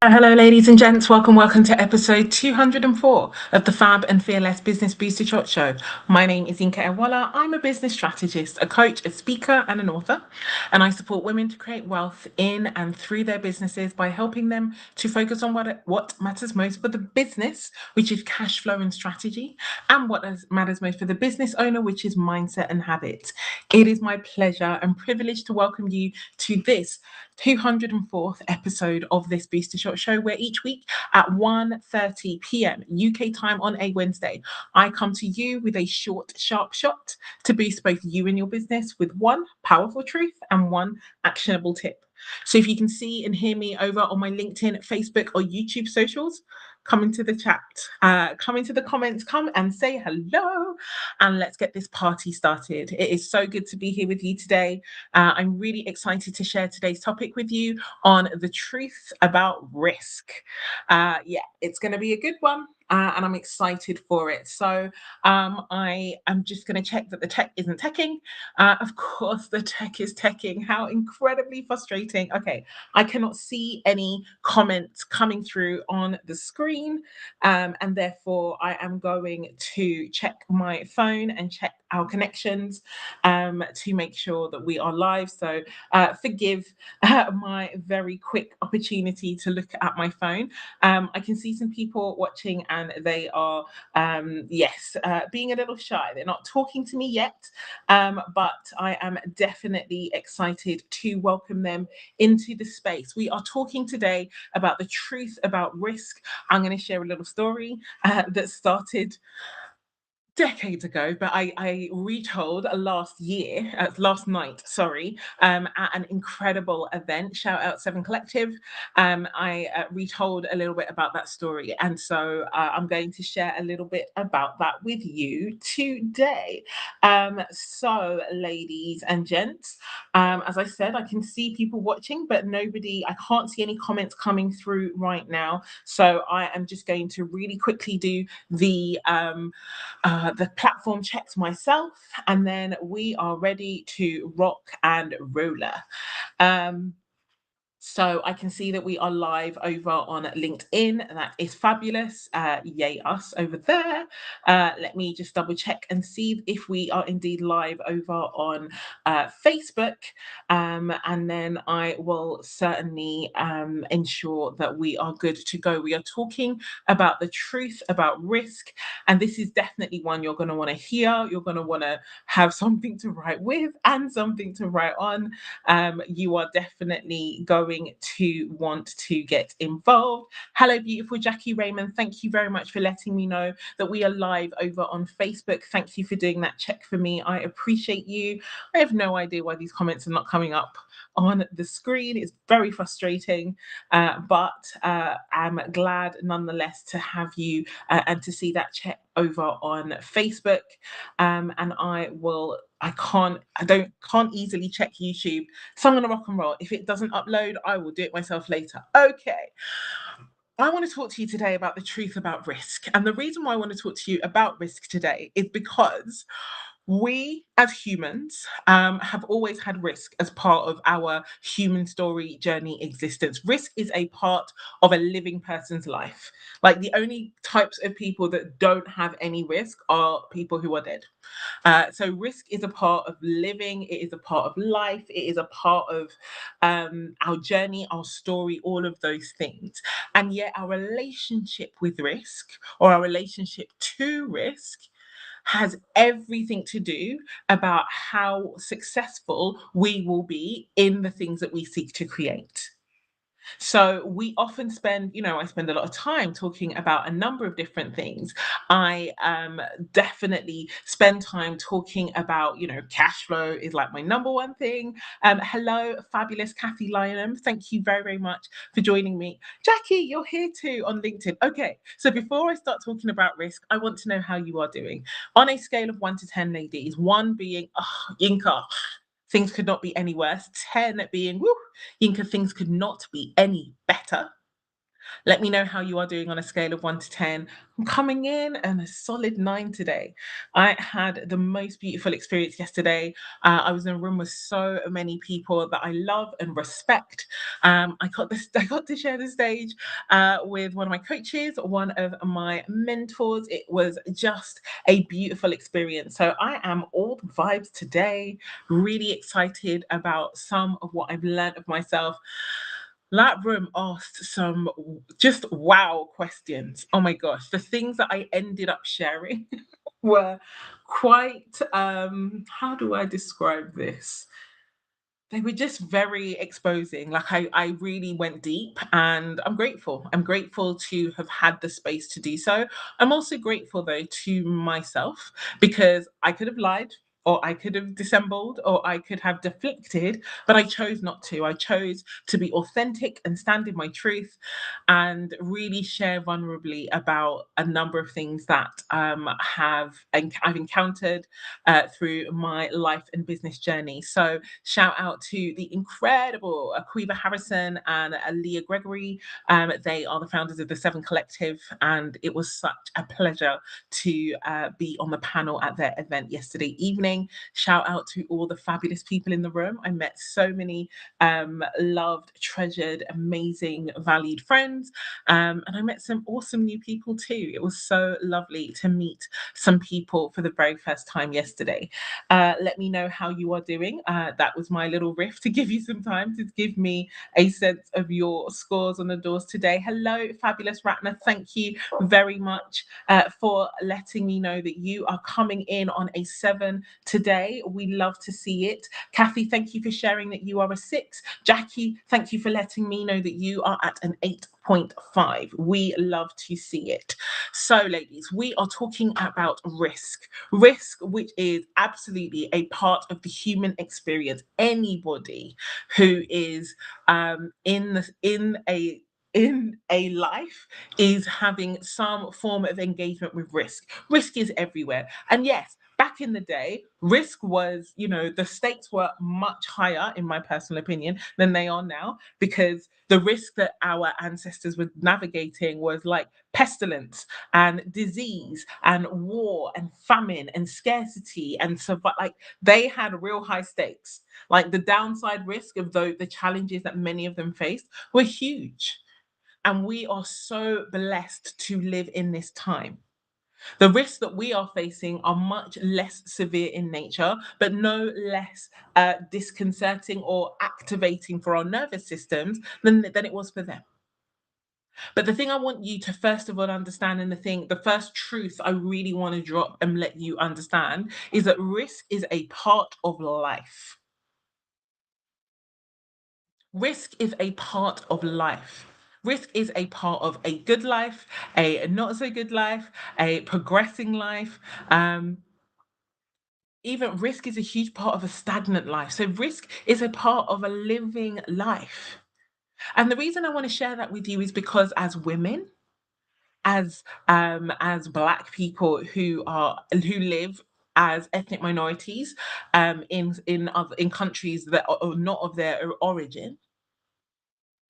Hello, ladies and gents. Welcome to episode 204 of the FAB and Fearless Business Booster Shot Show. My name is Yinka. I'm a business strategist, a coach, a speaker, and an author. And I support women to create wealth in and through their businesses by helping them to focus on what matters most for the business, which is cash flow and strategy, and what matters most for the business owner, which is mindset and habit. It is my pleasure and privilege to welcome you to this 204th episode of this Booster Shot Show, where each week at 1:30 p.m. UK time on a Wednesday, I come to you with a short, sharp shot to boost both you and your business with one powerful truth and one actionable tip. So if you can see and hear me over on my LinkedIn, Facebook, or YouTube socials, come into the chat, come into the comments, come and say hello, and let's get this party started. It is so good to be here with you today. I'm really excited to share today's topic with you on the truth about risk. It's going to be a good one. And I'm excited for it. So I am just going to check that the tech isn't teching. Of course, the tech is teching. How incredibly frustrating. Okay, I cannot see any comments coming through on the screen. And therefore, I am going to check my phone and check our connections to make sure that we are live. So forgive my very quick opportunity to look at my phone. I can see some people watching and they are, being a little shy. They're not talking to me yet, but I am definitely excited to welcome them into the space. We are talking today about the truth about risk. I'm going to share a little story that started decades ago, but I retold last night, at an incredible event. Shout out Seven Collective. I retold a little bit about that story, and so I'm going to share a little bit about that with you today. So, ladies and gents, as I said, I can see people watching, but I can't see any comments coming through right now. So I am just going to really quickly do the platform checks myself, and then we are ready to rock and roller. Um, so I can see that we are live over on LinkedIn. That is fabulous. Yay us over there. Let me just double check and see if we are indeed live over on Facebook. And then I will certainly ensure that we are good to go. We are talking about the truth about risk. And this is definitely one you're going to want to hear. You're going to want to have something to write with and something to write on. You are definitely going to want to get involved. Hello, beautiful Jackie Raymond. Thank you very much for letting me know that we are live over on Facebook. Thank you for doing that check for me. I appreciate you. I have no idea why these comments are not coming up on the screen. It's very frustrating, but I'm glad nonetheless to have you and to see that check over on Facebook. And I can't easily check YouTube. So I'm gonna rock and roll. If it doesn't upload, I will do it myself later. Okay. I want to talk to you today about the truth about risk. And the reason why I want to talk to you about risk today is because we as humans have always had risk as part of our human story journey existence. Risk is a part of a living person's life. Like the only types of people that don't have any risk are people who are dead. So risk is a part of living, it is a part of life, it is a part of our journey, our story, all of those things. And yet our relationship with risk or our relationship to risk has everything to do about how successful we will be in the things that we seek to create. So we often I spend a lot of time talking about a number of different things. I definitely spend time talking about, cash flow is like my number one thing. Hello, fabulous Kathy Lynham. Thank you very, very much for joining me. Jackie, you're here too on LinkedIn. Okay, so before I start talking about risk, I want to know how you are doing. On a scale of 1 to 10, ladies, 1 being, Yinka, things could not be any worse. 10 being, woo, Yinka, things could not be any better. Let me know how you are doing on a scale of 1 to 10. I'm coming in and a solid 9 today. I had the most beautiful experience yesterday. I was in a room with so many people that I love and respect. I got to share the stage with one of my coaches, one of my mentors. It was just a beautiful experience. So I am all vibes today, really excited about some of what I've learned of myself. That room asked some just wow questions. Oh my gosh, the things that I ended up sharing were quite how do I describe this? They were just very exposing. Like I really went deep and I'm grateful. I'm grateful to have had the space to do so. I'm also grateful though to myself because I could have lied or I could have dissembled or I could have deflected, but I chose not to. I chose to be authentic and stand in my truth and really share vulnerably about a number of things that I've encountered through my life and business journey. So shout out to the incredible Aquiva Harrison and Leah Gregory. They are the founders of the Seven Collective, and it was such a pleasure to be on the panel at their event yesterday evening. Shout out to all the fabulous people in the room. I met so many loved, treasured, amazing, valued friends, and I met some awesome new people too. It was so lovely to meet some people for the very first time yesterday. Let me know how you are doing. That was my little riff to give you some time to give me a sense of your scores on the doors today. Hello, fabulous Ratna. Thank you very much for letting me know that you are coming in on a 7 today. We love to see it. Kathy, thank you for sharing that you are a 6. Jackie, thank you for letting me know that you are at an 8.5. We love to see it. So, ladies, we are talking about risk. Risk, which is absolutely a part of the human experience. Anybody who is in a life is having some form of engagement with risk. Risk is everywhere. And yes, back in the day, risk was, the stakes were much higher, in my personal opinion, than they are now, because the risk that our ancestors were navigating was like pestilence and disease and war and famine and scarcity and so, but like they had real high stakes. Like the downside risk of the challenges that many of them faced were huge. And we are so blessed to live in this time. The risks that we are facing are much less severe in nature, but no less disconcerting or activating for our nervous systems than it was for them. But the thing I want you to first of all understand, and the first truth I really want to drop and let you understand, is that risk is a part of life. Risk is a part of life. Risk is a part of a good life, a not so good life, a progressing life. Even risk is a huge part of a stagnant life. So risk is a part of a living life. And the reason I want to share that with you is because as women, as Black people who live as ethnic minorities in countries that are not of their origin,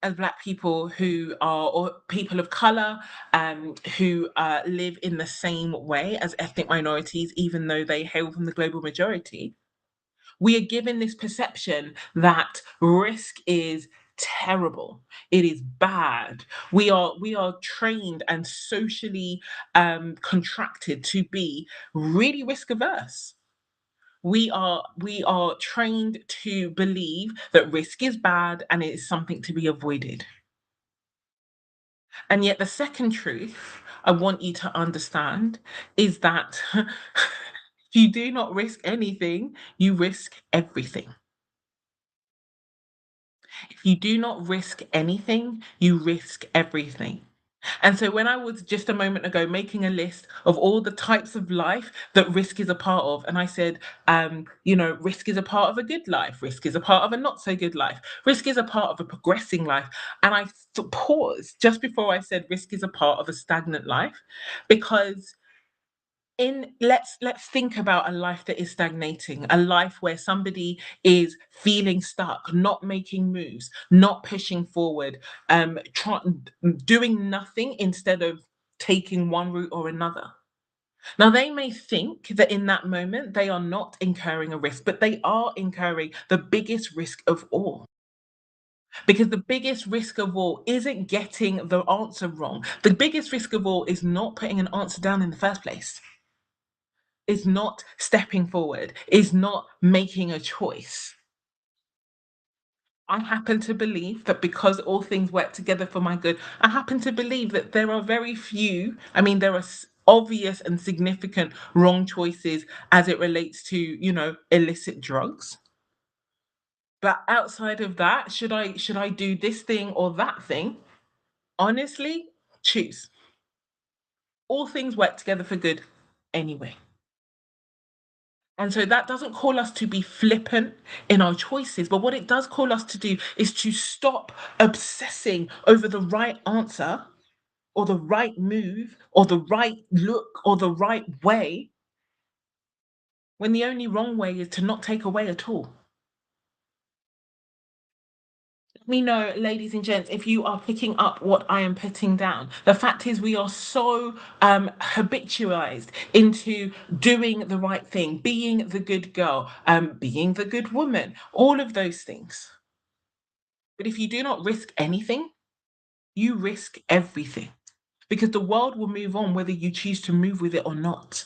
as Black people who are or people of color who live in the same way as ethnic minorities, even though they hail from the global majority, we are given this perception that risk is terrible, it is bad. We are trained and socially contracted to be really risk averse. We are trained to believe that risk is bad and it is something to be avoided. And yet the second truth I want you to understand is that if you do not risk anything, you risk everything. If you do not risk anything, you risk everything. And so, when I was just a moment ago making a list of all the types of life that risk is a part of, and I said, risk is a part of a good life, risk is a part of a not so good life, risk is a part of a progressing life. And I paused just before I said risk is a part of a stagnant life, because In let's think about a life that is stagnating, a life where somebody is feeling stuck, not making moves, not pushing forward, doing nothing instead of taking one route or another. Now, they may think that in that moment they are not incurring a risk, but they are incurring the biggest risk of all. Because the biggest risk of all isn't getting the answer wrong. The biggest risk of all is not putting an answer down in the first place, is not stepping forward, is not making a choice. I happen to believe that because all things work together for my good, I happen to believe that there are very few, I mean, there are obvious and significant wrong choices as it relates to, illicit drugs. But outside of that, should I do this thing or that thing? Honestly, choose. All things work together for good anyway. And so that doesn't call us to be flippant in our choices, but what it does call us to do is to stop obsessing over the right answer or the right move or the right look or the right way when the only wrong way is to not take away at all. Let me know, ladies and gents, if you are picking up what I am putting down. The fact is, we are so habitualized into doing the right thing, being the good girl, being the good woman, all of those things. But if you do not risk anything, you risk everything because the world will move on whether you choose to move with it or not.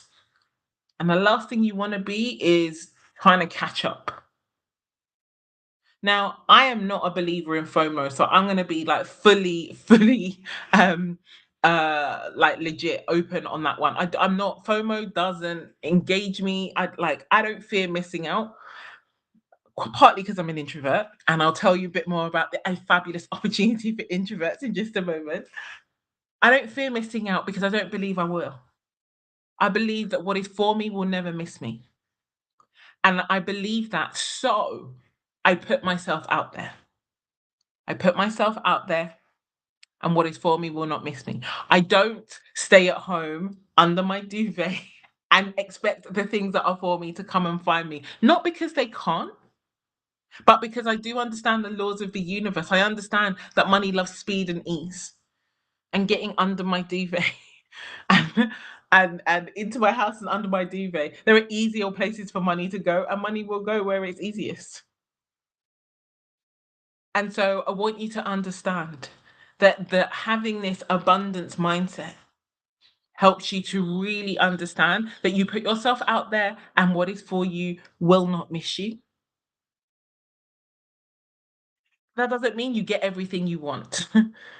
And the last thing you want to be is trying to catch up. Now, I am not a believer in FOMO, so I'm going to be like fully um like legit open on that one. I'm not, FOMO doesn't engage me. I don't fear missing out, partly because I'm an introvert, and I'll tell you a bit more about a fabulous opportunity for introverts in just a moment. I don't fear missing out because I don't believe I will. I believe that what is for me will never miss me. And I believe that. So I put myself out there. I put myself out there, and what is for me will not miss me. I don't stay at home under my duvet and expect the things that are for me to come and find me. Not because they can't, but because I do understand the laws of the universe. I understand that money loves speed and ease. And getting under my duvet and, and into my house and under my duvet, there are easier places for money to go, and money will go where it's easiest. And so I want you to understand that having this abundance mindset helps you to really understand that you put yourself out there and what is for you will not miss you. That doesn't mean you get everything you want.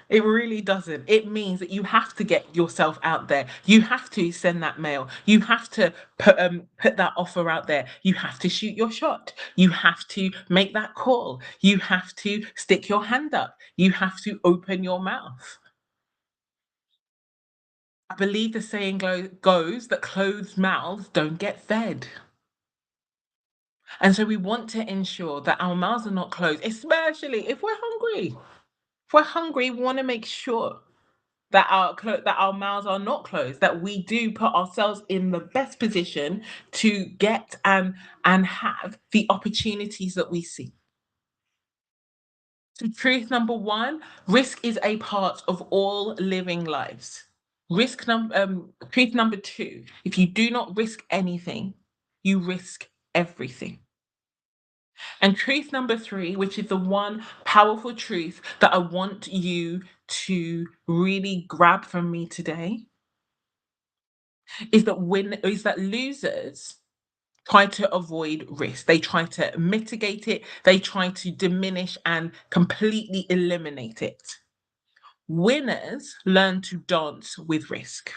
It really doesn't. It means that you have to get yourself out there. You have to send that mail. You have to put that offer out there. You have to shoot your shot. You have to make that call. You have to stick your hand up. You have to open your mouth. I believe the saying goes that closed mouths don't get fed. And so we want to ensure that our mouths are not closed, especially if we're hungry. If we're hungry, we want to make sure that our mouths are not closed, that we do put ourselves in the best position to get and have the opportunities that we see. So truth number one, risk is a part of all living lives. Truth number two, if you do not risk anything, you risk everything. And truth number three, which is the one powerful truth that I want you to really grab from me today, is that losers try to avoid risk. They try to mitigate it, they try to diminish and completely eliminate it. Winners learn to dance with risk.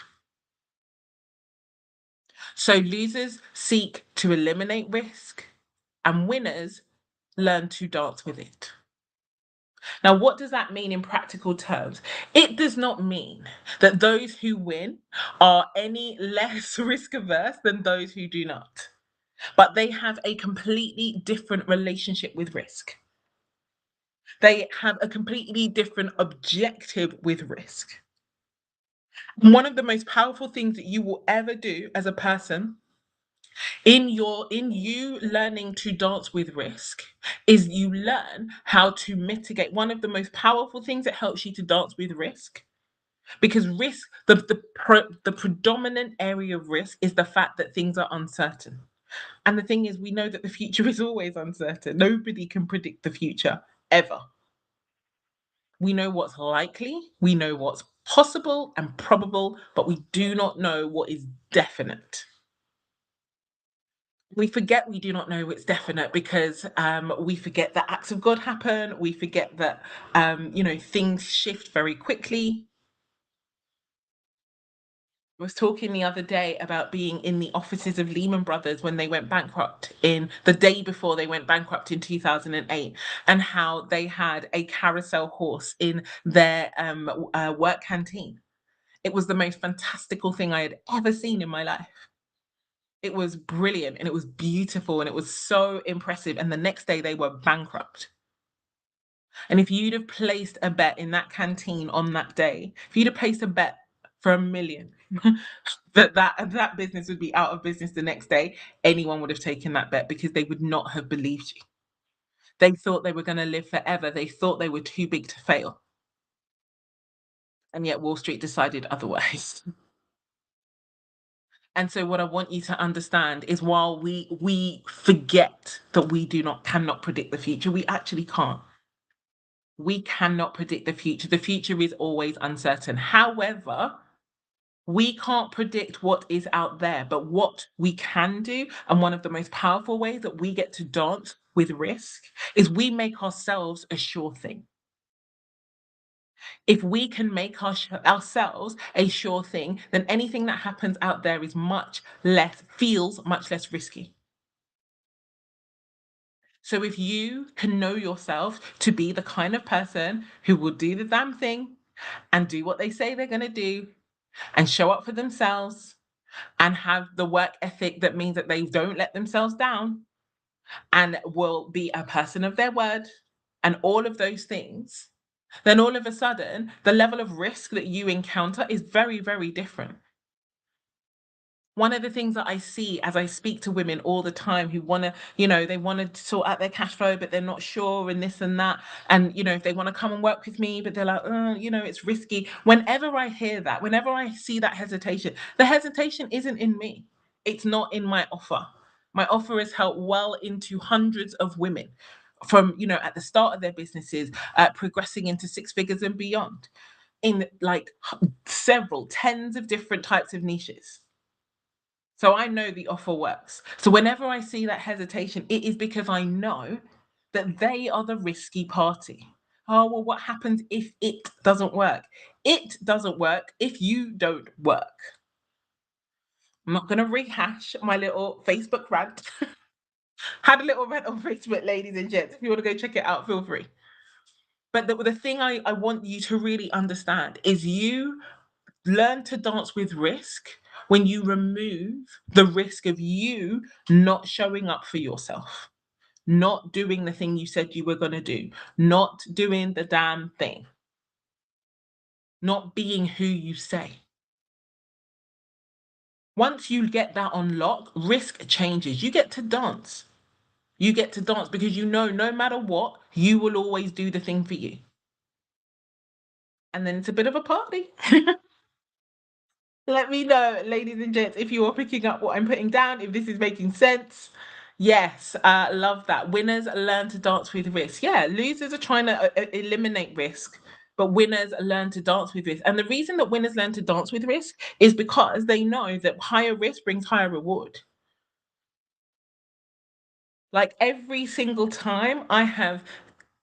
So losers seek to eliminate risk, and winners learn to dance with it. Now, what does that mean in practical terms? It does not mean that those who win are any less risk averse than those who do not, but they have a completely different relationship with risk. They have a completely different objective with risk. One of the most powerful things that you will ever do as a person in you learning to dance with risk is you learn how to mitigate. One of the most powerful things that helps you to dance with risk, because risk, the predominant area of risk is the fact that things are uncertain. And the thing is, we know that the future is always uncertain. Nobody can predict the future ever. We know what's likely, we know what's possible and probable, but we do not know what is definite. We forget we do not know what's definite because we forget that acts of God happen. We forget that things shift very quickly. I was talking the other day about being in the offices of Lehman Brothers when they went bankrupt in the day before they went bankrupt in 2008, and how they had a carousel horse in their work canteen. It was the most fantastical thing I had ever seen in my life. It was brilliant and it was beautiful and it was so impressive. And the next day they were bankrupt. And if you'd have placed a bet in that canteen on that day, if you'd have placed a bet for 1 million that business would be out of business the next day, anyone would have taken that bet because they would not have believed you. They thought they were going to live forever. They thought they were too big to fail. And yet Wall Street decided otherwise. And so what I want you to understand is while we forget that we do not cannot predict the future, we actually can't. We cannot predict the future. The future is always uncertain. However, we can't predict what is out there, but what we can do, and one of the most powerful ways that we get to dance with risk, is we make ourselves a sure thing. If we can make ourselves a sure thing, then anything that happens out there is feels much less risky. So if you can know yourself to be the kind of person who will do the damn thing and do what they say they're going to do and show up for themselves and have the work ethic that means that they don't let themselves down and will be a person of their word and all of those things, then all of a sudden, the level of risk that you encounter is very, very different. One of the things that I see as I speak to women all the time who want to, they want to sort out their cash flow, but they're not sure and this and that. And, if they want to come and work with me, but they're like, it's risky. Whenever I hear that, whenever I see that hesitation, the hesitation isn't in me. It's not in my offer. My offer has helped well into hundreds of women from, at the start of their businesses, progressing into six figures and beyond in like several tens of different types of niches. So I know the offer works. So whenever I see that hesitation, it is because I know that they are the risky party. Oh, well, what happens if it doesn't work? It doesn't work if you don't work. I'm not going to rehash my little Facebook rant. Had a little rant on Facebook, ladies and gents. If you want to go check it out, feel free. But the thing I want you to really understand is you learn to dance with risk when you remove the risk of you not showing up for yourself, not doing the thing you said you were going to do, not doing the damn thing, not being who you say. Once you get that on lock, risk changes. You get to dance. You get to dance because no matter what, you will always do the thing for you. And then it's a bit of a party. Let me know, ladies and gents, if you are picking up what I'm putting down, if this is making sense. Yes, love that. Winners learn to dance with risk. Yeah, losers are trying to eliminate risk, but winners learn to dance with risk. And the reason that winners learn to dance with risk is because they know that higher risk brings higher reward. Like every single time I have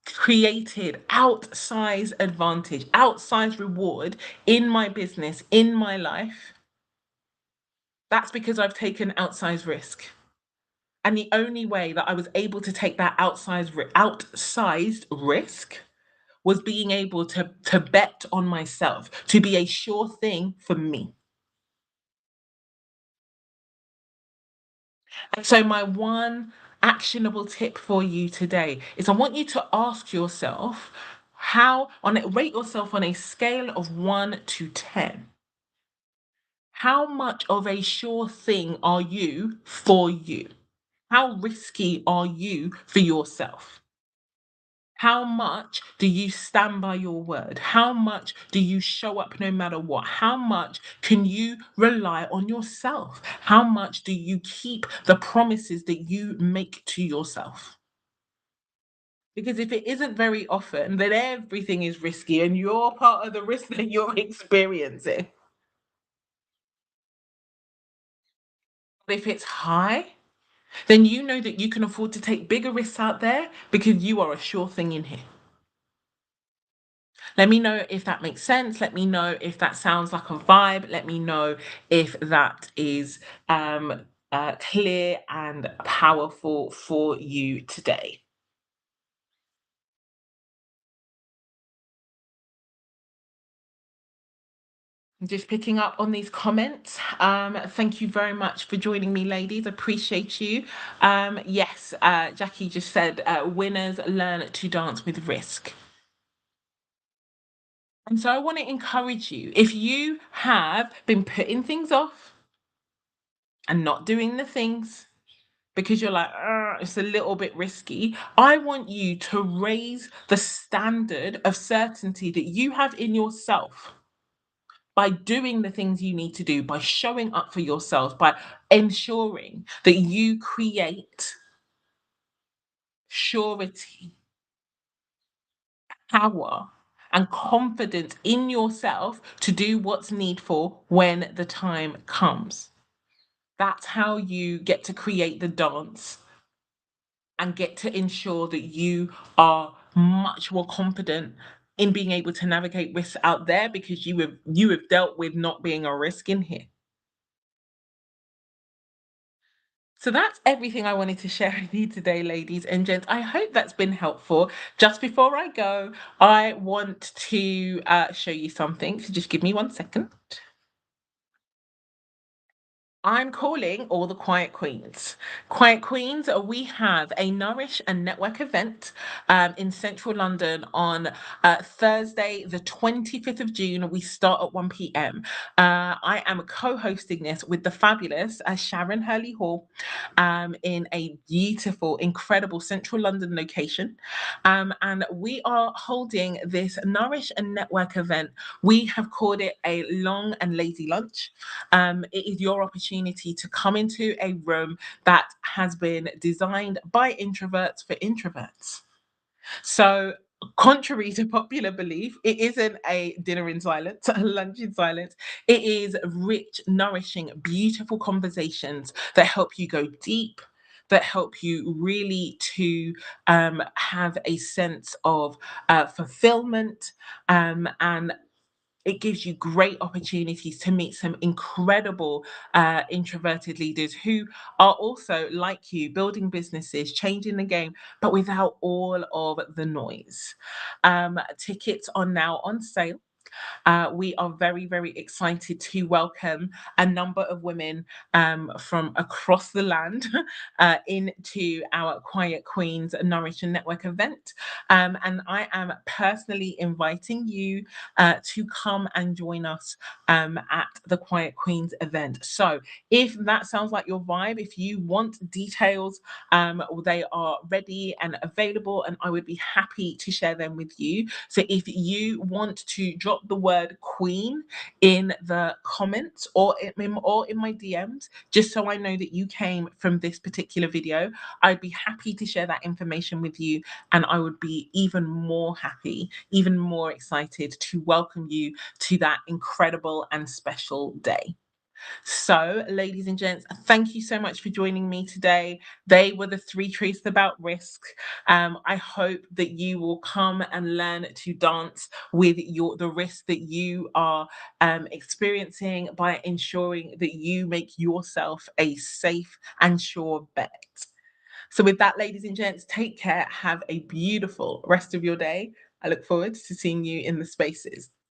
created outsized advantage, outsized reward in my business, in my life, that's because I've taken outsized risk. And the only way that I was able to take that outsized risk was being able to bet on myself, to be a sure thing for me. And so my one actionable tip for you today is I want you to ask yourself rate yourself on a scale of 1 to 10. How much of a sure thing are you for you? How risky are you for yourself? How much do you stand by your word? How much do you show up no matter what? How much can you rely on yourself? How much do you keep the promises that you make to yourself? Because if it isn't very often, then everything is risky and you're part of the risk that you're experiencing. But if it's high, then you know that you can afford to take bigger risks out there because you are a sure thing in here. Let me know if that makes sense. Let me know if that sounds like a vibe. Let me know if that is clear and powerful for you today. Just picking up on these comments. Thank you very much for joining me, ladies. Appreciate you. Yes, Jackie just said winners learn to dance with risk. And so I want to encourage you, if you have been putting things off and not doing the things because you're like, it's a little bit risky, I want you to raise the standard of certainty that you have in yourself by doing the things you need to do, by showing up for yourselves, by ensuring that you create surety, power, and confidence in yourself to do what's needful when the time comes. That's how you get to create the dance and get to ensure that you are much more confident in being able to navigate risks out there because you have dealt with not being a risk in here. So that's everything I wanted to share with you today, ladies and gents. I hope that's been helpful. Just before I go, I want to show you something. So just give me 1 second. I'm calling all the Quiet Queens. Quiet Queens, we have a Nourish and Network event in central London on Thursday, the 25th of June. We start at 1 p.m. I am co hosting this with the fabulous Sharon Hurley Hall in a beautiful, incredible central London location. And we are holding this Nourish and Network event. We have called it a long and lazy lunch. It is your opportunity to come into a room that has been designed by introverts for introverts. So, contrary to popular belief, it isn't a dinner in silence, a lunch in silence. It is rich, nourishing, beautiful conversations that help you go deep, that help you really to have a sense of fulfillment, and it gives you great opportunities to meet some incredible introverted leaders who are also like you building businesses, changing the game, but without all of the noise. Tickets are now on sale. We are very, very excited to welcome a number of women from across the land into our Quiet Queens Nourish and Network event. And I am personally inviting you to come and join us at the Quiet Queens event. So if that sounds like your vibe, if you want details, they are ready and available, and I would be happy to share them with you. So if you want to drop the word queen in the comments or in my DMs, just so I know that you came from this particular video, I'd be happy to share that information with you. And I would be even more happy, even more excited to welcome you to that incredible and special day. So, ladies and gents, thank you so much for joining me today. They were the three truths about risk. I hope that you will come and learn to dance with the risk that you are experiencing by ensuring that you make yourself a safe and sure bet. So, with that, ladies and gents, take care. Have a beautiful rest of your day. I look forward to seeing you in the spaces.